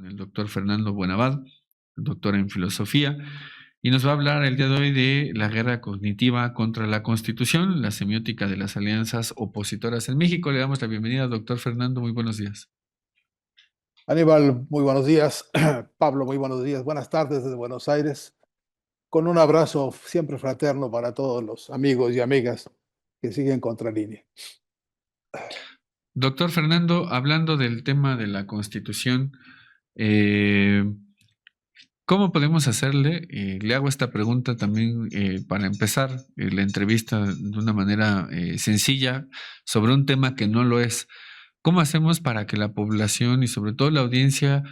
con el doctor Fernando Buenavad, doctor en filosofía, y nos va a hablar el día de hoy de la guerra cognitiva contra la Constitución, la semiótica de las alianzas opositoras en México. Le damos la bienvenida, doctor Fernando, muy buenos días. Aníbal, muy buenos días. Pablo, muy buenos días. Buenas tardes desde Buenos Aires. Con un abrazo siempre fraterno para todos los amigos y amigas que siguen Contralínea. Doctor Fernando, hablando del tema de la Constitución, eh, ¿cómo podemos hacerle? Le hago esta pregunta también para empezar la entrevista de una manera sencilla sobre un tema que no lo es. ¿Cómo hacemos para que la población y sobre todo la audiencia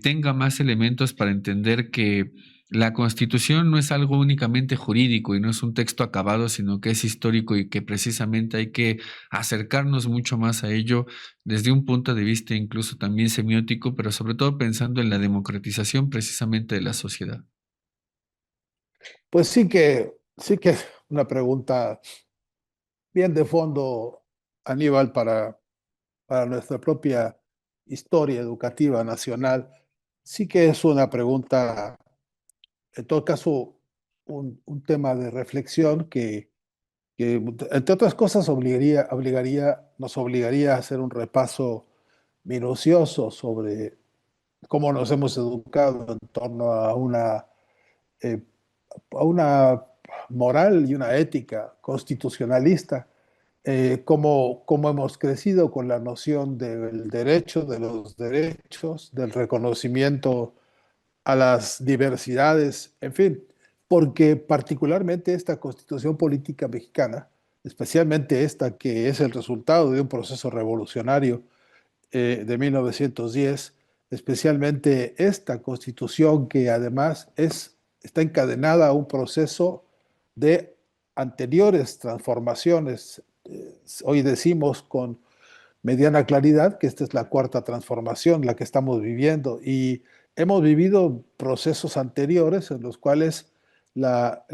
tenga más elementos para entender que la Constitución no es algo únicamente jurídico y no es un texto acabado, sino que es histórico y que precisamente hay que acercarnos mucho más a ello desde un punto de vista incluso también semiótico, pero sobre todo pensando en la democratización precisamente de la sociedad? Pues sí que es una pregunta bien de fondo, Aníbal, para nuestra propia historia educativa nacional. Sí que es una pregunta, en todo caso, un tema de reflexión que, entre otras cosas, nos obligaría a hacer un repaso minucioso sobre cómo nos hemos educado en torno eh, a una moral y una ética constitucionalista, cómo hemos crecido con la noción del derecho, de los derechos, del reconocimiento a las diversidades, en fin, porque particularmente esta Constitución política mexicana, especialmente esta que es el resultado de un proceso revolucionario de 1910, especialmente esta Constitución que además está encadenada a un proceso de anteriores transformaciones. Hoy decimos con mediana claridad que esta es la cuarta transformación, la que estamos viviendo, y hemos vivido procesos anteriores en los cuales la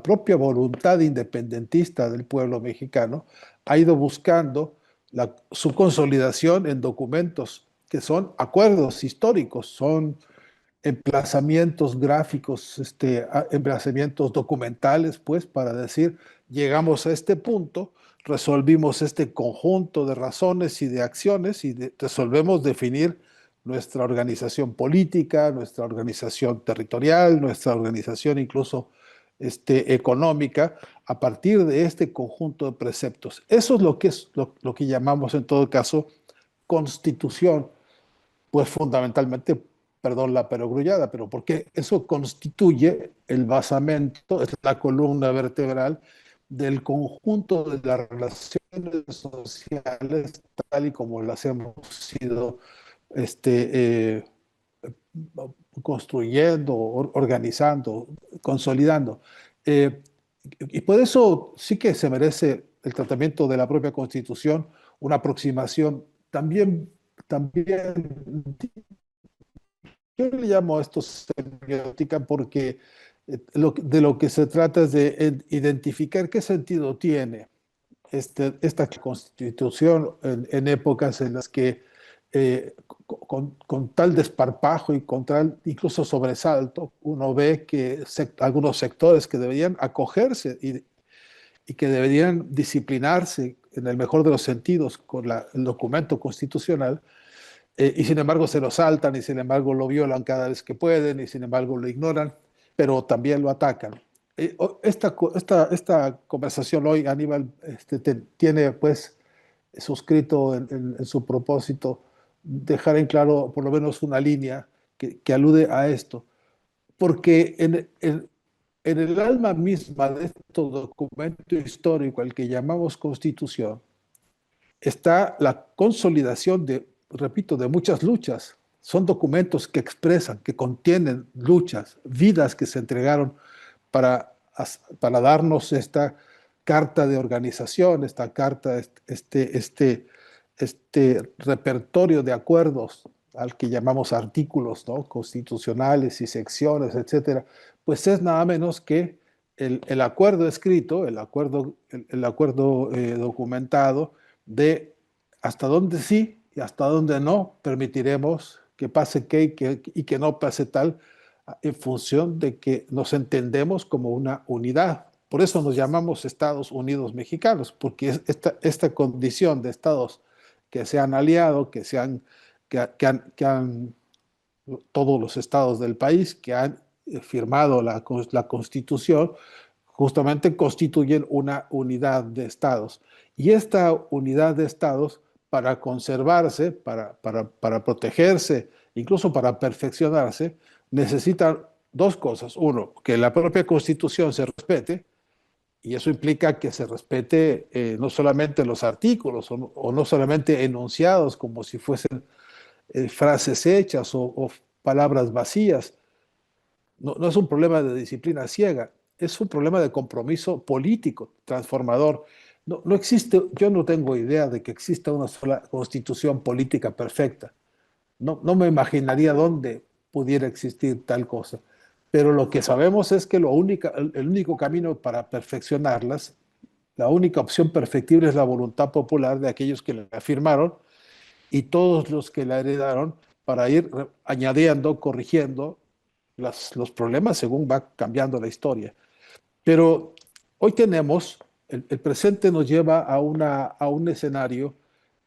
propia voluntad independentista del pueblo mexicano ha ido buscando su consolidación en documentos que son acuerdos históricos, son emplazamientos gráficos, emplazamientos documentales, pues, para decir, llegamos a este punto, resolvimos este conjunto de razones y de acciones y resolvemos definir nuestra organización política, nuestra organización territorial, nuestra organización incluso económica, a partir de este conjunto de preceptos. Eso es lo que llamamos en todo caso constitución, pues fundamentalmente, perdón la perogrullada, pero porque eso constituye el basamento, es la columna vertebral del conjunto de las relaciones sociales tal y como las hemos ido este, construyendo, organizando, consolidando. Eh, y por eso sí que se merece el tratamiento de la propia Constitución, una aproximación también yo le llamo a esto semiótica porque de lo que se trata es de identificar qué sentido tiene esta constitución en épocas en las que con tal desparpajo y con tal incluso sobresalto, uno ve que algunos sectores que deberían acogerse y que deberían disciplinarse en el mejor de los sentidos con el documento constitucional, y sin embargo se lo saltan y sin embargo lo violan cada vez que pueden y sin embargo lo ignoran, pero también lo atacan. Esta conversación hoy, Aníbal, tiene pues suscrito en su propósito dejar en claro por lo menos una línea que alude a esto, porque en el alma misma de este documento histórico al que llamamos Constitución está la consolidación de, repito, de muchas luchas. Son documentos que expresan, que contienen luchas, vidas que se entregaron para, para darnos esta carta de organización, esta carta, este repertorio de acuerdos al que llamamos artículos, ¿no?, constitucionales y secciones, etcétera, pues es nada menos que el acuerdo escrito, el acuerdo documentado de hasta dónde sí y hasta dónde no permitiremos que pase qué y que no pase tal, en función de que nos entendemos como una unidad. Por eso nos llamamos Estados Unidos Mexicanos, porque esta condición de estados que se han aliado, que han todos los estados del país que han firmado la Constitución, justamente constituyen una unidad de estados. Y esta unidad de estados, para conservarse, para protegerse, incluso para perfeccionarse, necesitan dos cosas. Uno, que la propia Constitución se respete, y eso implica que se respete no solamente los artículos o no solamente enunciados como si fuesen frases hechas o palabras vacías. No, no es un problema de disciplina ciega, es un problema de compromiso político, transformador. No, no existe, yo no tengo idea de que exista una sola constitución política perfecta. No, no me imaginaría dónde pudiera existir tal cosa. Pero lo que sabemos es que el único camino para perfeccionarlas, la única opción perfectible es la voluntad popular de aquellos que la firmaron y todos los que la heredaron para ir añadiendo, corrigiendo los problemas según va cambiando la historia. Pero hoy tenemos, el presente nos lleva a un escenario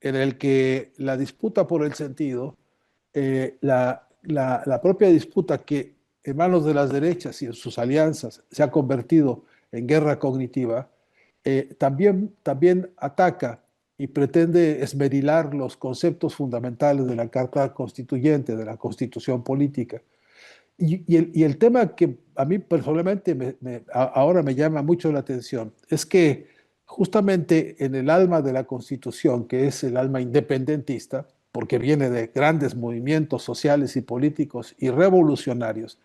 en el que la disputa por el sentido, la propia disputa que en manos de las derechas y en sus alianzas se ha convertido en guerra cognitiva, también ataca y pretende esmerilar los conceptos fundamentales de la Carta Constituyente, de la Constitución Política. Y el tema que a mí personalmente ahora me llama mucho la atención es que justamente en el alma de la Constitución, que es el alma independentista, porque viene de grandes movimientos sociales y políticos y revolucionarios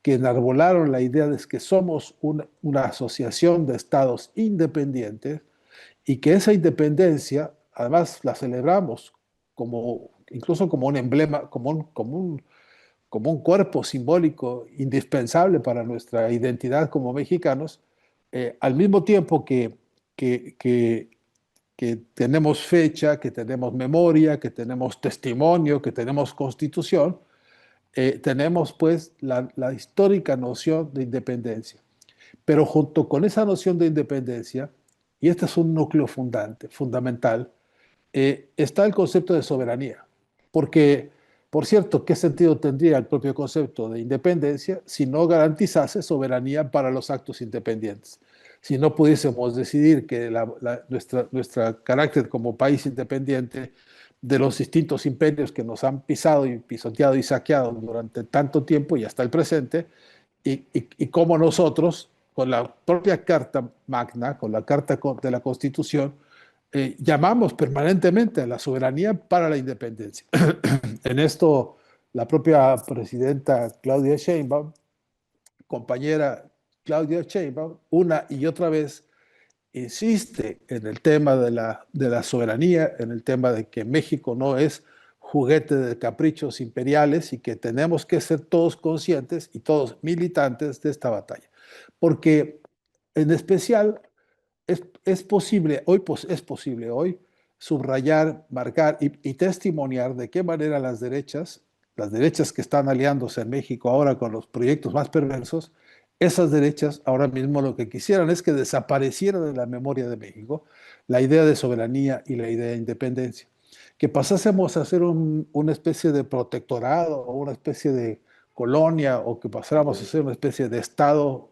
que enarbolaron la idea de que somos una asociación de estados independientes y que esa independencia, además, la celebramos como, incluso como un emblema, como un cuerpo simbólico indispensable para nuestra identidad como mexicanos, al mismo tiempo que, que, que tenemos fecha, que tenemos memoria, que tenemos testimonio, que tenemos constitución, tenemos pues la histórica noción de independencia. Pero junto con esa noción de independencia, y este es un núcleo fundamental, está el concepto de soberanía. Porque, por cierto, ¿qué sentido tendría el propio concepto de independencia si no garantizase soberanía para los actos independientes? Si no pudiésemos decidir que nuestro carácter como país independiente de los distintos imperios que nos han pisado y pisoteado y saqueado durante tanto tiempo y hasta el presente, y cómo nosotros, con la propia Carta Magna, con la Carta de la Constitución, llamamos permanentemente a la soberanía para la independencia. En esto, la propia presidenta Claudia Sheinbaum, compañera Claudia Sheinbaum, una y otra vez insiste en el tema de la soberanía, en el tema de que México no es juguete de caprichos imperiales y que tenemos que ser todos conscientes y todos militantes de esta batalla. Porque en especial es posible hoy, es posible hoy subrayar, marcar y testimoniar de qué manera las derechas que están aliándose en México ahora con los proyectos más perversos, esas derechas ahora mismo lo que quisieran es que desapareciera de la memoria de México la idea de soberanía y la idea de independencia. Que pasásemos a ser una especie de protectorado o una especie de colonia o que pasáramos a ser una especie de Estado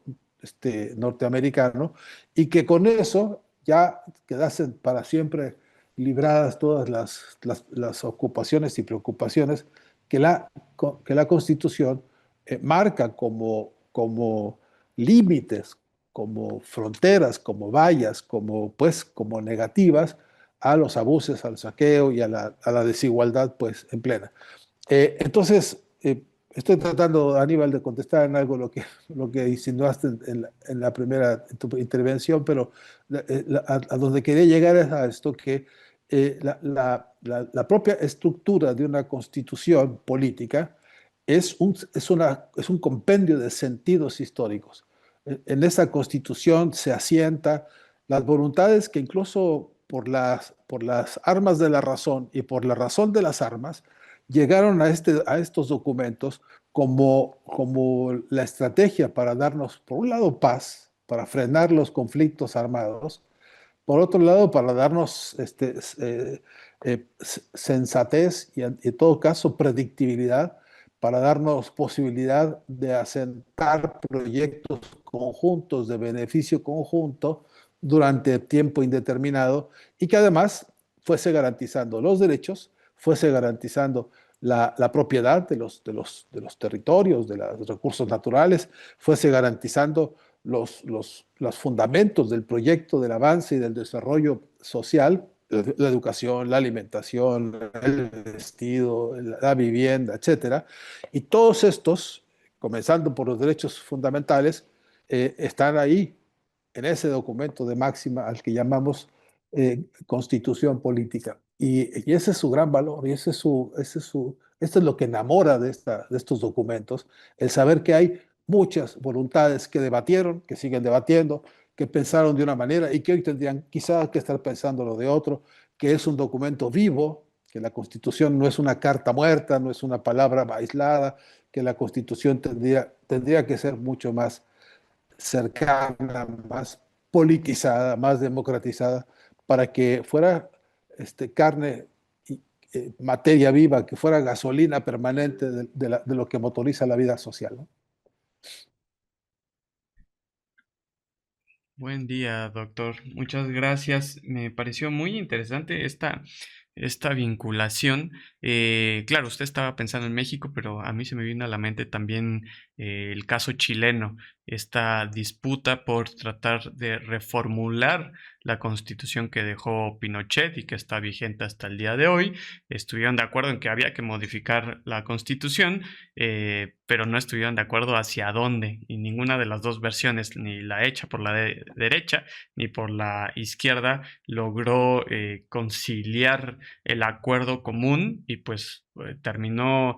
norteamericano y que con eso ya quedasen para siempre libradas todas las ocupaciones y preocupaciones que la Constitución marca como límites, como fronteras, como vallas, como negativas a los abusos, al saqueo y a la desigualdad pues en plena. Estoy tratando, Aníbal, de contestar en algo lo que insinuaste en la primera en tu intervención, pero a donde quería llegar es a esto, que la propia estructura de una constitución política es un compendio de sentidos históricos. En esa constitución se asienta las voluntades que incluso por las armas de la razón y por la razón de las armas, llegaron a estos documentos como la estrategia para darnos, por un lado, paz, para frenar los conflictos armados, por otro lado, para darnos sensatez y en todo caso predictibilidad, para darnos posibilidad de asentar proyectos conjuntos de beneficio conjunto durante tiempo indeterminado y que además fuese garantizando los derechos, fuese garantizando la propiedad de los territorios, de los recursos naturales, fuese garantizando los fundamentos del proyecto del avance y del desarrollo social, la educación, la alimentación, el vestido, la vivienda, etcétera. Y todos estos, comenzando por los derechos fundamentales, están ahí en ese documento de máxima al que llamamos constitución política. Y ese es su gran valor, y esto es lo que enamora de estos documentos, el saber que hay muchas voluntades que debatieron, que siguen debatiendo, que pensaron de una manera y que hoy tendrían quizás que estar pensándolo de otro, que es un documento vivo, que la Constitución no es una carta muerta, no es una palabra aislada, que la Constitución tendría que ser mucho más cercana, más politizada, más democratizada, para que fuera carne y materia viva, que fuera gasolina permanente de lo que motoriza la vida social, ¿no? Buen día, doctor. Muchas gracias. Me pareció muy interesante esta vinculación. Claro, usted estaba pensando en México, pero a mí se me vino a la mente también el caso chileno, esta disputa por tratar de reformular la constitución que dejó Pinochet y que está vigente hasta el día de hoy. Estuvieron de acuerdo en que había que modificar la constitución, pero no estuvieron de acuerdo hacia dónde, y ninguna de las dos versiones, ni la hecha por la derecha ni por la izquierda, logró conciliar el acuerdo común y pues terminó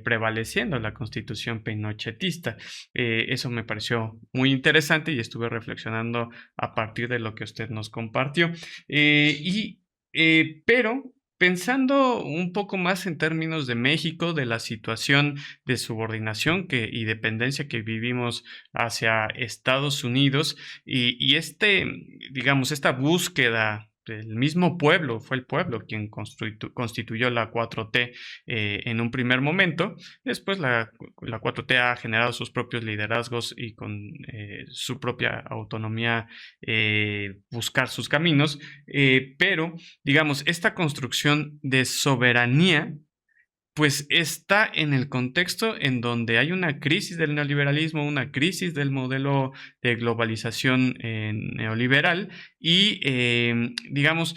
prevaleciendo la constitución pinochetista. Eso me pareció muy interesante y estuve reflexionando a partir de lo que usted nos compartió. Pero pensando un poco más en términos de México, de la situación de subordinación y dependencia que vivimos hacia Estados Unidos y digamos, esta búsqueda del mismo pueblo, fue el pueblo quien constituyó la 4T en un primer momento. Después la 4T ha generado sus propios liderazgos y con su propia autonomía buscar sus caminos, pero digamos, esta construcción de soberanía pues está en el contexto en donde hay una crisis del neoliberalismo, una crisis del modelo de globalización neoliberal y, digamos,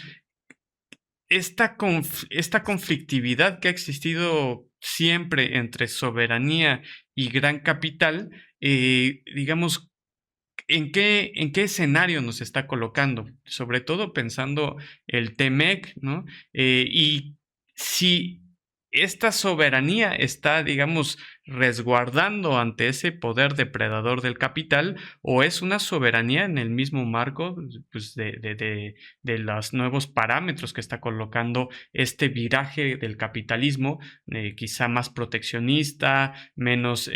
esta conflictividad que ha existido siempre entre soberanía y gran capital, digamos, ¿en qué escenario nos está colocando? Sobre todo pensando el TEMEC, ¿no? Y si esta soberanía está, digamos, resguardando ante ese poder depredador del capital, o es una soberanía en el mismo marco, pues, de los nuevos parámetros que está colocando este viraje del capitalismo, quizá más proteccionista, menos,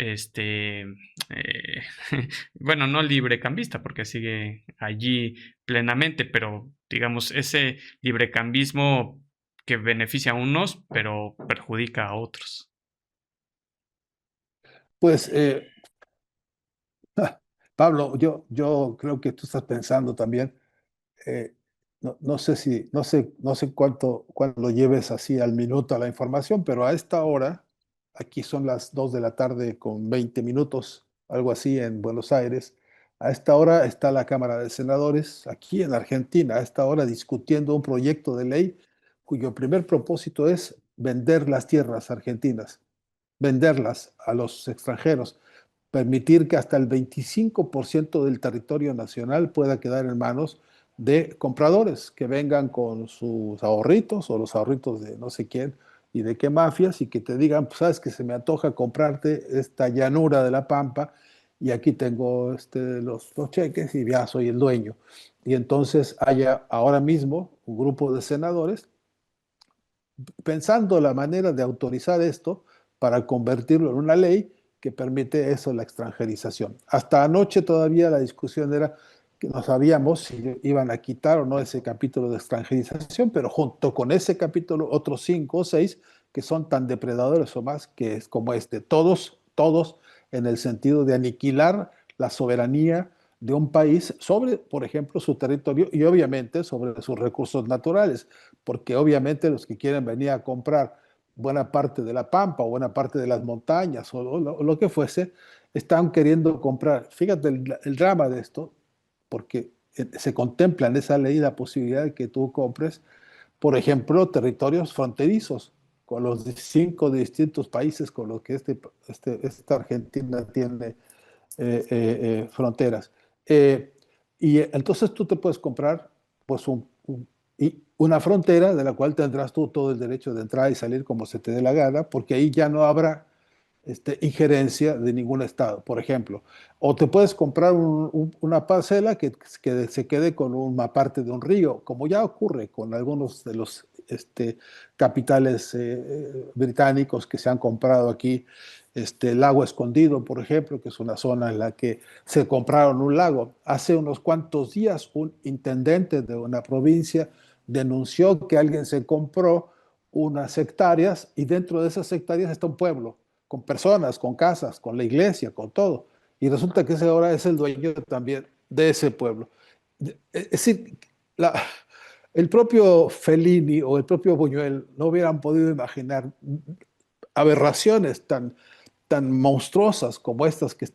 bueno, no librecambista, porque sigue allí plenamente, pero digamos, ese librecambismo que beneficia a unos, pero perjudica a otros. Pues, Pablo, yo creo que tú estás pensando también, eh, no sé no sé cuánto lleves así al minuto a la información, pero a esta hora, aquí son las 2 de la tarde con 20 minutos, algo así en Buenos Aires. A esta hora está la Cámara de Senadores aquí en Argentina, a esta hora discutiendo un proyecto de ley cuyo primer propósito es vender las tierras argentinas, venderlas a los extranjeros, permitir que hasta el 25% del territorio nacional pueda quedar en manos de compradores que vengan con sus ahorritos o los ahorritos de no sé quién y de qué mafias y que te digan, pues sabes que se me antoja comprarte esta llanura de la Pampa y aquí tengo los cheques y ya soy el dueño. Y entonces haya ahora mismo un grupo de senadores pensando la manera de autorizar esto para convertirlo en una ley que permite eso, la extranjerización. Hasta anoche todavía la discusión era que no sabíamos si iban a quitar o no ese capítulo de extranjerización, pero junto con ese capítulo otros 5 o 6 que son tan depredadores o más que es como todos en el sentido de aniquilar la soberanía de un país sobre, por ejemplo, su territorio y obviamente sobre sus recursos naturales, porque obviamente los que quieren venir a comprar buena parte de la pampa o buena parte de las montañas o lo que fuese, están queriendo comprar. Fíjate el drama de esto, porque se contempla en esa ley la posibilidad de que tú compres, por ejemplo, territorios fronterizos con los 5 distintos países con los que esta Argentina tiene fronteras. Y entonces tú te puedes comprar pues una frontera de la cual tendrás tú todo el derecho de entrar y salir como se te dé la gana, porque ahí ya no habrá injerencia de ningún estado, por ejemplo. O te puedes comprar una parcela que se quede con una parte de un río, como ya ocurre con algunos de los capitales británicos que se han comprado aquí. El lago Escondido, por ejemplo, que es una zona en la que se compraron un lago. Hace unos cuantos días un intendente de una provincia denunció que alguien se compró unas hectáreas y dentro de esas hectáreas está un pueblo con personas, con casas, con la iglesia, con todo. Y resulta que ese ahora es el dueño también de ese pueblo. Es decir, el propio Fellini o el propio Buñuel no hubieran podido imaginar aberraciones tan monstruosas como estas que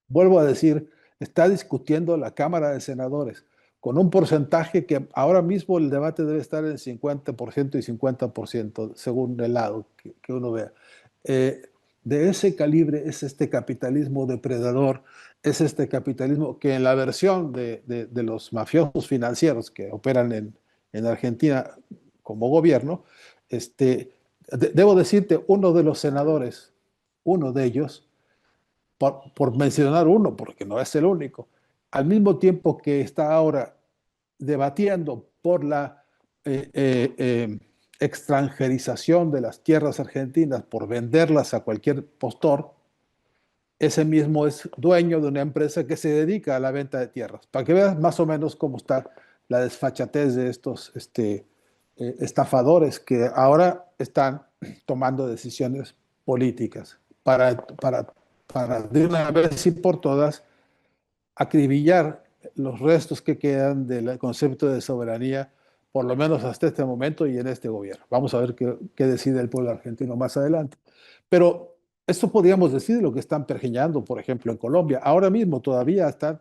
vuelvo a decir, está discutiendo la Cámara de Senadores con un porcentaje que ahora mismo el debate debe estar en 50% y 50%, según el lado que uno vea. De ese calibre es este capitalismo depredador, es este capitalismo que en la versión de los mafiosos financieros que operan en Argentina como gobierno, debo decirte, uno de los senadores, uno de ellos, por mencionar uno, porque no es el único, al mismo tiempo que está ahora debatiendo por la extranjerización de las tierras argentinas, por venderlas a cualquier postor, ese mismo es dueño de una empresa que se dedica a la venta de tierras. Para que veas más o menos cómo está la desfachatez de estos estafadores que ahora están tomando decisiones políticas para de una vez y por todas acribillar los restos que quedan del concepto de soberanía, por lo menos hasta este momento y en este gobierno. Vamos a ver qué decide el pueblo argentino más adelante. Pero esto podríamos decir lo que están pergeñando, por ejemplo, en Colombia. Ahora mismo todavía están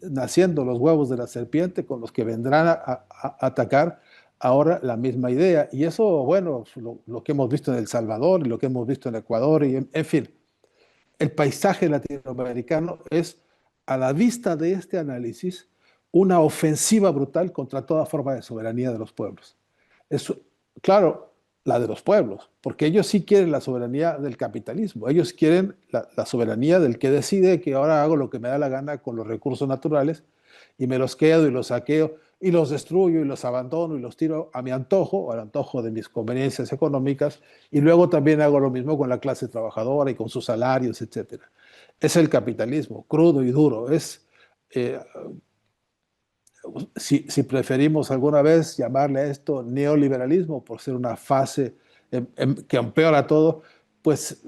naciendo los huevos de la serpiente con los que vendrán a atacar ahora la misma idea. Y eso, bueno, lo que hemos visto en El Salvador y lo que hemos visto en Ecuador, y en fin, el paisaje latinoamericano es, a la vista de este análisis, una ofensiva brutal contra toda forma de soberanía de los pueblos. Es, claro, la de los pueblos, porque ellos sí quieren la soberanía del capitalismo, ellos quieren la soberanía del que decide que ahora hago lo que me da la gana con los recursos naturales y me los quedo y los saqueo y los destruyo y los abandono y los tiro a mi antojo o al antojo de mis conveniencias económicas y luego también hago lo mismo con la clase trabajadora y con sus salarios, etcétera. Es el capitalismo, crudo y duro. Eh, si preferimos alguna vez llamarle a esto neoliberalismo por ser una fase que empeora todo, pues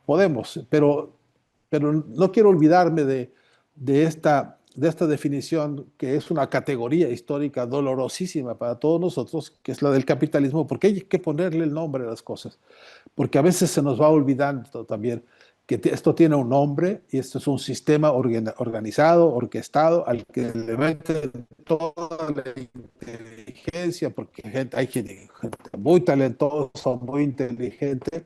podemos, pero no quiero olvidarme de esta definición que es una categoría histórica dolorosísima para todos nosotros, que es la del capitalismo, porque hay que ponerle el nombre a las cosas, porque a veces se nos va olvidando también que esto tiene un nombre y esto es un sistema organizado, orquestado, al que le meten toda la inteligencia, porque hay gente muy talentosa, muy inteligente,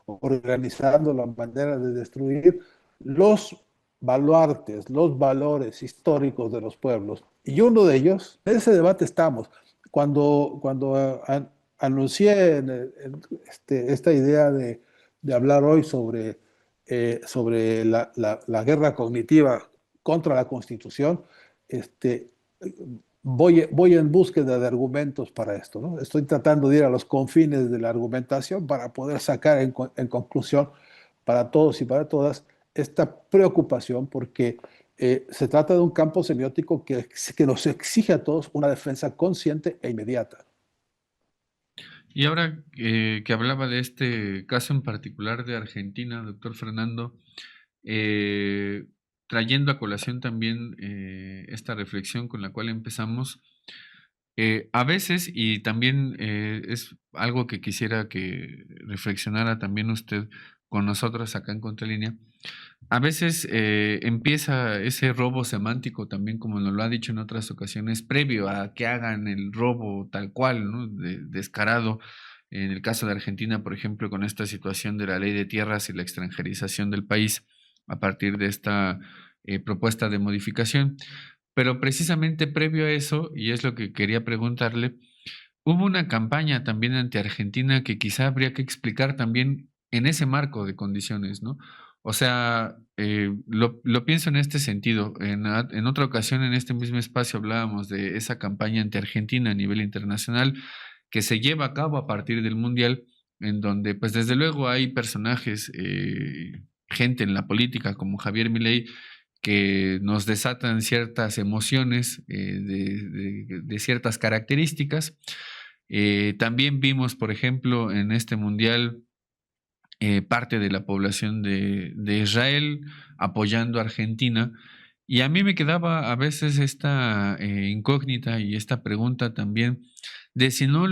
organizando la manera de destruir los baluartes, los valores históricos de los pueblos. Y uno de ellos, en ese debate estamos. Cuando anuncié esta idea de hablar hoy sobre sobre la guerra cognitiva contra la Constitución, este, voy en búsqueda de argumentos para esto, ¿no? Estoy tratando de ir a los confines de la argumentación para poder sacar en conclusión para todos y para todas esta preocupación, porque se trata de un campo semiótico que nos exige a todos una defensa consciente e inmediata. Y ahora que hablaba de este caso en particular de Argentina, doctor Fernando, eh, trayendo a colación también esta reflexión con la cual empezamos, a veces, y también es algo que quisiera que reflexionara también usted con nosotros acá en Contralínea, a veces empieza ese robo semántico también, como nos lo ha dicho en otras ocasiones, previo a que hagan el robo tal cual, ¿no? Descarado. En el caso de Argentina, por ejemplo, con esta situación de la ley de tierras y la extranjerización del país a partir de esta propuesta de modificación. Pero precisamente previo a eso, y es lo que quería preguntarle, hubo una campaña también ante Argentina que quizá habría que explicar también en ese marco de condiciones, ¿no? O sea, lo pienso en este sentido. En otra ocasión, en este mismo espacio, hablábamos de esa campaña ante Argentina a nivel internacional que se lleva a cabo a partir del Mundial, en donde, pues desde luego hay personajes, gente en la política como Javier Milei, que nos desatan ciertas emociones de ciertas características. También vimos, por ejemplo, en este mundial parte de la población de Israel apoyando a Argentina. Y a mí me quedaba a veces esta incógnita y esta pregunta también de si no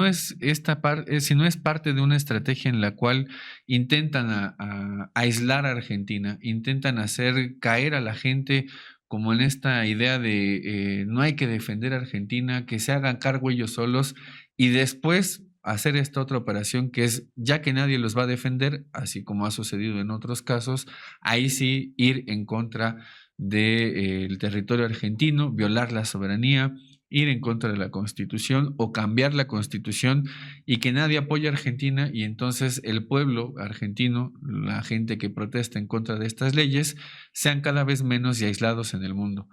es si no es parte de una estrategia en la cual intentan a aislar a Argentina, intentan hacer caer a la gente como en esta idea de no hay que defender a Argentina, que se hagan cargo ellos solos y después hacer esta otra operación que es, ya que nadie los va a defender, así como ha sucedido en otros casos, ahí sí ir en contra del territorio argentino, violar la soberanía, ir en contra de la Constitución o cambiar la Constitución y que nadie apoye a Argentina y entonces el pueblo argentino, la gente que protesta en contra de estas leyes, sean cada vez menos y aislados en el mundo.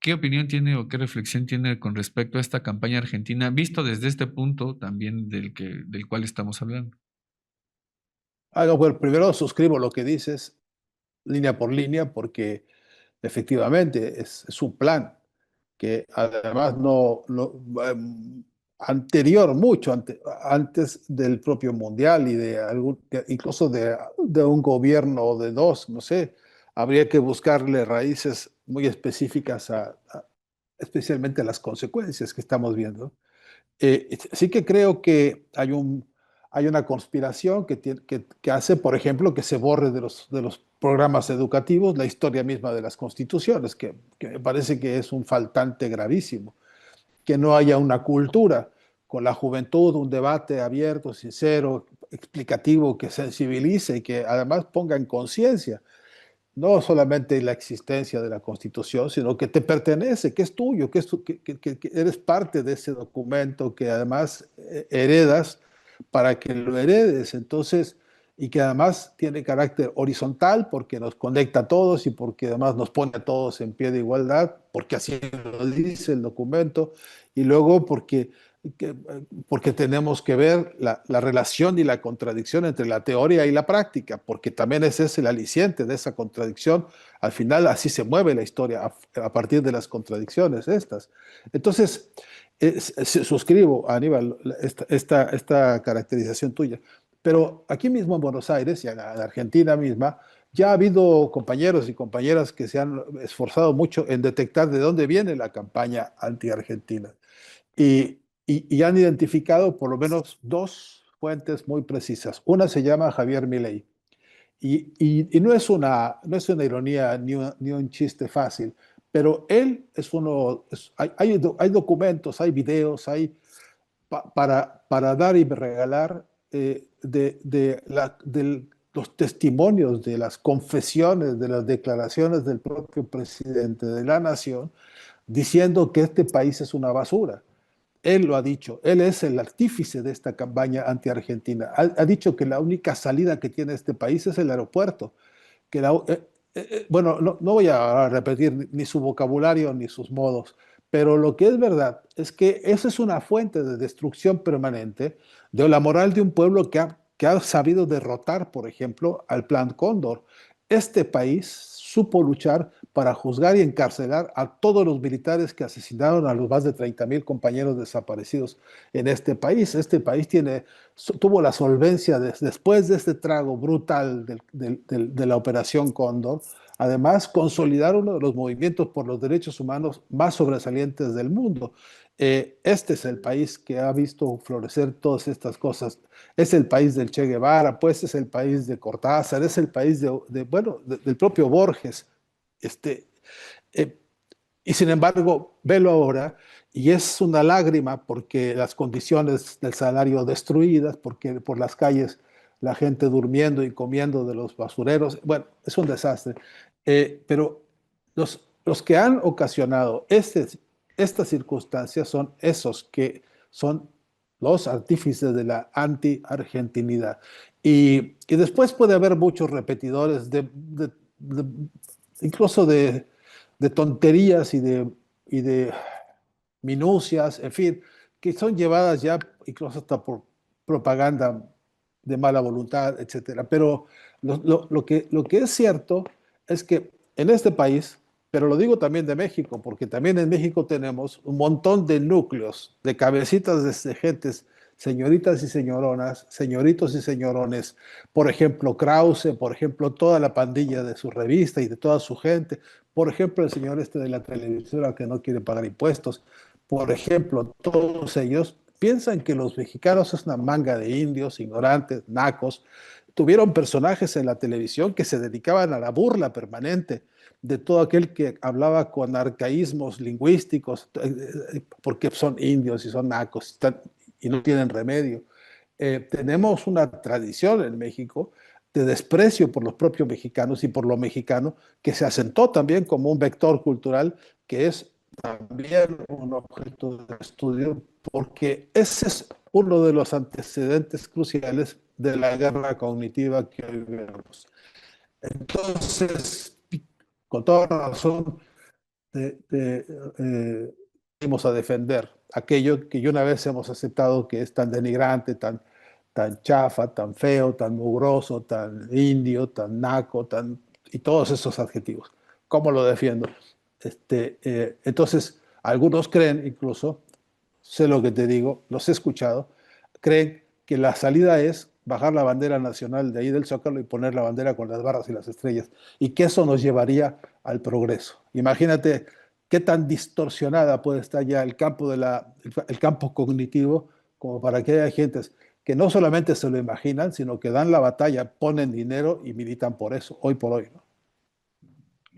¿Qué opinión tiene o qué reflexión tiene con respecto a esta campaña argentina, visto desde este punto también del cual estamos hablando? No, bueno, primero suscribo lo que dices, línea por línea, porque efectivamente es un plan que además anterior, mucho antes del propio mundial y incluso de un gobierno o de dos, no sé, habría que buscarle raíces muy específicas especialmente a las consecuencias que estamos viendo. Sí que creo que hay una conspiración que hace, por ejemplo, que se borre de los programas educativos la historia misma de las constituciones, que me parece que es un faltante gravísimo. Que no haya una cultura con la juventud, un debate abierto, sincero, explicativo, que sensibilice y que además ponga en conciencia no solamente la existencia de la Constitución, sino que te pertenece, que es tuyo, que eres parte de ese documento, que además heredas para que lo heredes. Entonces, y que además tiene carácter horizontal porque nos conecta a todos y porque además nos pone a todos en pie de igualdad, porque así lo dice el documento, y luego porque tenemos que ver la relación y la contradicción entre la teoría y la práctica, porque también ese es el aliciente de esa contradicción. Al final así se mueve la historia, a partir de las contradicciones estas. Entonces, suscribo, Aníbal, esta caracterización tuya. Pero aquí mismo en Buenos Aires y en Argentina misma, ya ha habido compañeros y compañeras que se han esforzado mucho en detectar de dónde viene la campaña anti-argentina. Y han identificado por lo menos dos fuentes muy precisas. Una se llama Javier Milei. Y no es una ironía ni un chiste fácil, pero él es uno, hay documentos, hay videos, para dar y regalar de los testimonios, de las confesiones, de las declaraciones del propio presidente de la nación, diciendo que este país es una basura. él lo ha dicho, él es el artífice de esta campaña anti-argentina. Ha dicho que la única salida que tiene este país es el aeropuerto. Que bueno, no voy a repetir ni su vocabulario ni sus modos, pero lo que es verdad es que esa es una fuente de destrucción permanente de la moral de un pueblo que ha sabido derrotar, por ejemplo, al Plan Cóndor. Este país supo luchar para juzgar y encarcelar a todos los militares que asesinaron a los más de 30,000 compañeros desaparecidos en este país. Este país tuvo la solvencia después de este trago brutal de la Operación Cóndor. Además, consolidar uno de los movimientos por los derechos humanos más sobresalientes del mundo. Este es el país que ha visto florecer todas estas cosas. Es el país del Che Guevara, pues es el país de Cortázar, es el país del propio Borges. Este, eh, y sin embargo, velo ahora y es una lágrima porque las condiciones del salario destruidas, porque por las calles la gente durmiendo y comiendo de los basureros, bueno, es un desastre. Pero los que han ocasionado estas circunstancias son esos que son los artífices de la anti-argentinidad. Y después puede haber muchos repetidores incluso de tonterías y de minucias, en fin, que son llevadas ya incluso hasta por propaganda de mala voluntad, etcétera. Pero lo que es cierto es que en este país, pero lo digo también de México, porque también en México tenemos un montón de núcleos, de cabecitas de gentes, señoritas y señoronas, señoritos y señorones, por ejemplo, Krause, por ejemplo, toda la pandilla de su revista y de toda su gente, por ejemplo, el señor este de la televisora que no quiere pagar impuestos, por ejemplo, todos ellos piensan que los mexicanos es una manga de indios, ignorantes, nacos. Tuvieron personajes en la televisión que se dedicaban a la burla permanente de todo aquel que hablaba con arcaísmos lingüísticos, porque son indios y son nacos y no tienen remedio. Tenemos una tradición en México de desprecio por los propios mexicanos y por lo mexicano, que se asentó también como un vector cultural que es también un objeto de estudio, porque ese es uno de los antecedentes cruciales de la guerra cognitiva que hoy vemos. Entonces, con toda razón, vamos a defender aquello que una vez hemos aceptado que es tan denigrante, tan chafa, tan feo, tan mugroso, tan indio, tan naco, y todos esos adjetivos. ¿Cómo lo defiendo? Entonces, algunos creen incluso, sé lo que te digo, los he escuchado, creen que la salida es bajar la bandera nacional de ahí del Zócalo y poner la bandera con las barras y las estrellas, y que eso nos llevaría al progreso. Imagínate qué tan distorsionada puede estar ya el campo, el campo cognitivo como para que haya gentes que no solamente se lo imaginan, sino que dan la batalla, ponen dinero y militan por eso, hoy por hoy, ¿no?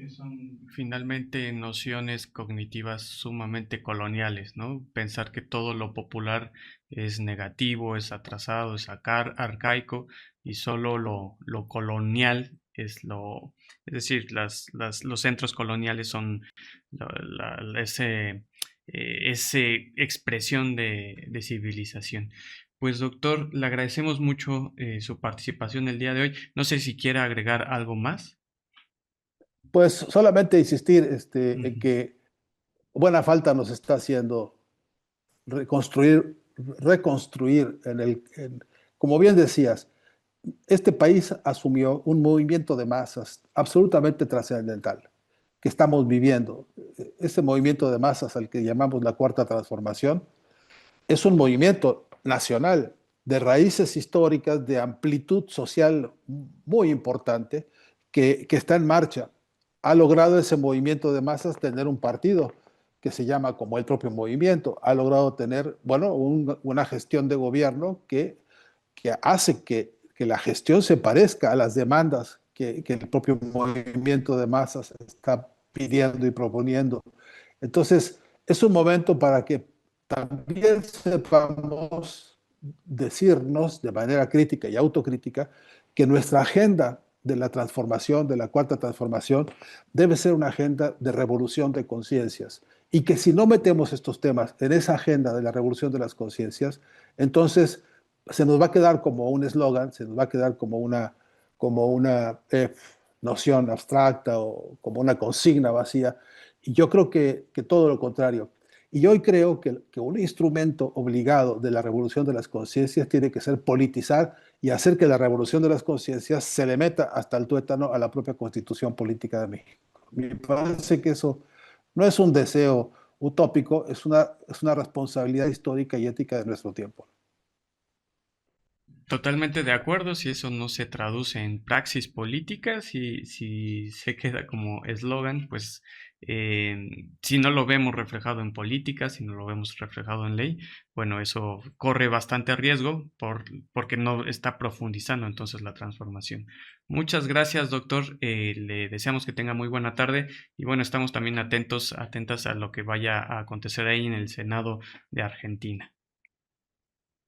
Son finalmente nociones cognitivas sumamente coloniales, ¿no? Pensar que todo lo popular es negativo, es atrasado, es arcaico y solo lo colonial es decir, los centros coloniales son ese expresión de civilización. Pues doctor, le agradecemos mucho su participación el día de hoy. No sé si quiera agregar algo más. Pues solamente insistir en que buena falta nos está haciendo reconstruir como bien decías, este país asumió un movimiento de masas absolutamente trascendental que estamos viviendo. Ese movimiento de masas al que llamamos la Cuarta Transformación es un movimiento nacional de raíces históricas, de amplitud social muy importante que está en marcha. Ha logrado ese movimiento de masas tener un partido que se llama como el propio movimiento. Ha logrado tener, bueno, una gestión de gobierno que hace que la gestión se parezca a las demandas que el propio movimiento de masas está pidiendo y proponiendo. Entonces, es un momento para que también sepamos decirnos de manera crítica y autocrítica que nuestra agenda de la transformación, de la Cuarta Transformación, debe ser una agenda de revolución de conciencias y que si no metemos estos temas en esa agenda de la revolución de las conciencias, entonces se nos va a quedar como un eslogan, se nos va a quedar como una noción abstracta o como una consigna vacía. Y yo creo que todo lo contrario. Y hoy creo que un instrumento obligado de la revolución de las conciencias tiene que ser politizar y hacer que la revolución de las conciencias se le meta hasta el tuétano a la propia constitución política de México. Me parece que eso no es un deseo utópico, es una responsabilidad histórica y ética de nuestro tiempo. Totalmente de acuerdo, si eso no se traduce en praxis política, si se queda como eslogan, pues si no lo vemos reflejado en política, si no lo vemos reflejado en ley, bueno, eso corre bastante riesgo porque no está profundizando entonces la transformación. Muchas gracias, doctor. Le deseamos que tenga muy buena tarde y bueno, estamos también atentas a lo que vaya a acontecer ahí en el Senado de Argentina.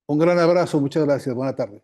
Un gran abrazo, muchas gracias, buena tarde.